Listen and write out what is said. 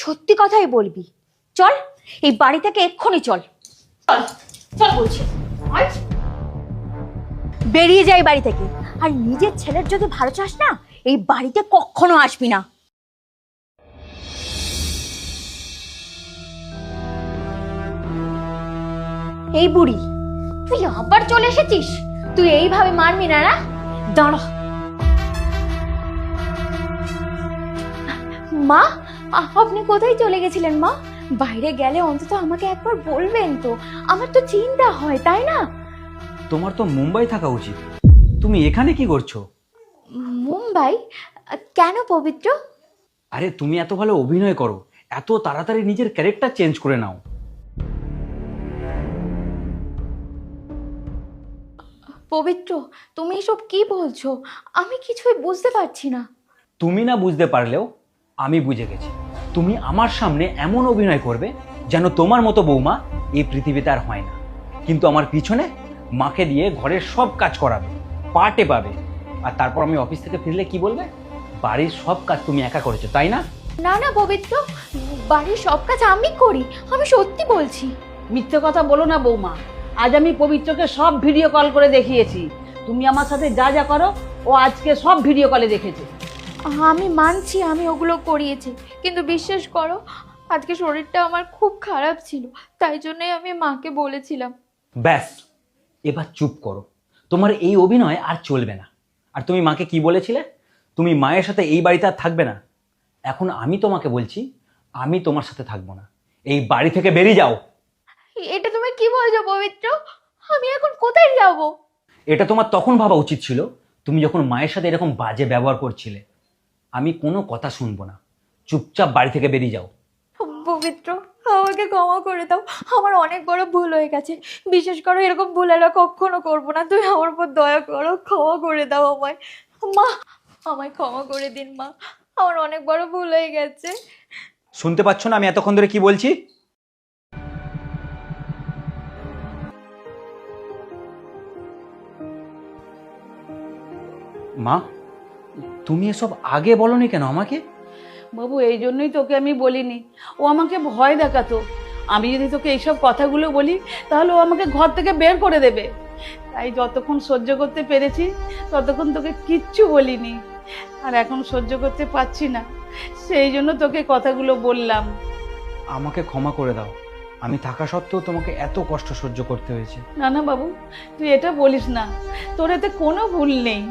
সত্যি কথাই বলবি। চল এই বাড়ি থেকে এক্ষুনি চল, চল চল বলছি। বেরিয়ে যাই বাড়ি থেকে। আর নিজের ছেলের যদি ভালো চাস না, এই বাড়িতে কখনো আসবি না। এই বুড়ি, তুই আবার চলে এসেছিস? তুই এইভাবে মারবি না, না? দাঁড়া। মা, আপনি কোথায় চলে গেছিলেন মা? বাইরে গেলে অন্তত আমাকে একবার বলবেন তো, আমার তো চিন্তা হয়, তাই না? তোমার তো মুম্বাই থাকা উচিত, তুমি এখানে কি করছো? মুম্বাই? কেন পবিত্র? আরে তুমি এত ভালো অভিনয় করো, এত তাড়াতাড়ি নিজের ক্যারেক্টার চেঞ্জ করে নাও। পবিত্র, তুমি এসব কি বলছো? আমি কিছুই বুঝতে পারছি না। তুমি না বুঝতে পারলেও আমি বুঝে গেছি। তুমি আমার সামনে এমন অভিনয় করবে যেন তোমার মতো বৌমা এই পৃথিবীতে আর হয় না, কিন্তু আমার পিছনে মাকে দিয়ে ঘরের সব কাজ করাবে, পাটে পাবে, আর তারপর আমি অফিস থেকে ফিরলে কি বলবে? বাড়ির সব কাজ তুমি একা করেছো, তাই না? না না পবিত্র, বাড়ির সব কাজ আমি করি, আমি সত্যি বলছি। মিথ্যে কথা বলো না বৌমা। আজ আমি পবিত্রকে সব ভিডিও কল করে দেখিয়েছি। তুমি আমার সাথে যা যা করো ও আজকে সব ভিডিও কলে দেখেছে। আমি মানছি আমি ওগুলো করিয়েছি, কিন্তু বিশ্বাস করো আজকে শরীরটা আমার খুব খারাপ ছিল, তাই জন্যই আমি মাকে বলেছিলাম। ব্যাস, এবার চুপ করো। তোমার এই অভিনয় আর চলবে না। আর তুমি মাকে কি বলেছিলে? তুমি মায়ের সাথে এই বাড়িতে আর থাকবে না। এখন আমি তোমাকে বলছি, আমি তোমার সাথে থাকবো না। এই বাড়ি থেকে বেরিয়ে যাও। এটা তুমি কি বলছো পবিত্র? আমি এখন কোথায় যাব? এটা তোমার তখন ভাবা উচিত ছিল, তুমি যখন মায়ের সাথে এরকম বাজে ব্যবহার করছিলে। আমি কোনো কথা শুনবো না, চুপচাপ বাড়ি থেকে বেরিয়ে যাও। পবিত্র, আমাকে ক্ষমা করে দাও, আমার অনেক বড় ভুল হয়ে গেছে। বিশেষ করে এরকম ভুল আর কখনো করবো না। তুমি আমার উপর দয়া করো, ক্ষমা করে দাও আমায়। মা, আমায় ক্ষমা করে দিন মা, আমার অনেক বড় ভুল হয়ে গেছে। শুনতে পাচ্ছ না আমি এতক্ষণ ধরে কি বলছি? মা, তুমি এসব আগে বলনি কেন আমাকে? বাবু, এই জন্যই তোকে আমি বলিনি। ও আমাকে ভয় দেখাতো। আমি যদি তোকে এইসব কথাগুলো বলি তাহলে ও আমাকে ঘর থেকে বের করে দেবে। তাই যতক্ষণ সহ্য করতে পেরেছি ততক্ষণ তোকে কিচ্ছু বলিনি। আর এখন সহ্য করতে পারছি না, সেই জন্য তোকে কথাগুলো বললাম। আমাকে ক্ষমা করে দাও, আমি থাকা সত্ত্বেও তোমাকে এত কষ্ট সহ্য করতে হয়েছে। না না বাবু, তুই এটা বলিস না, তোর এতে কোনো ভুল নেই।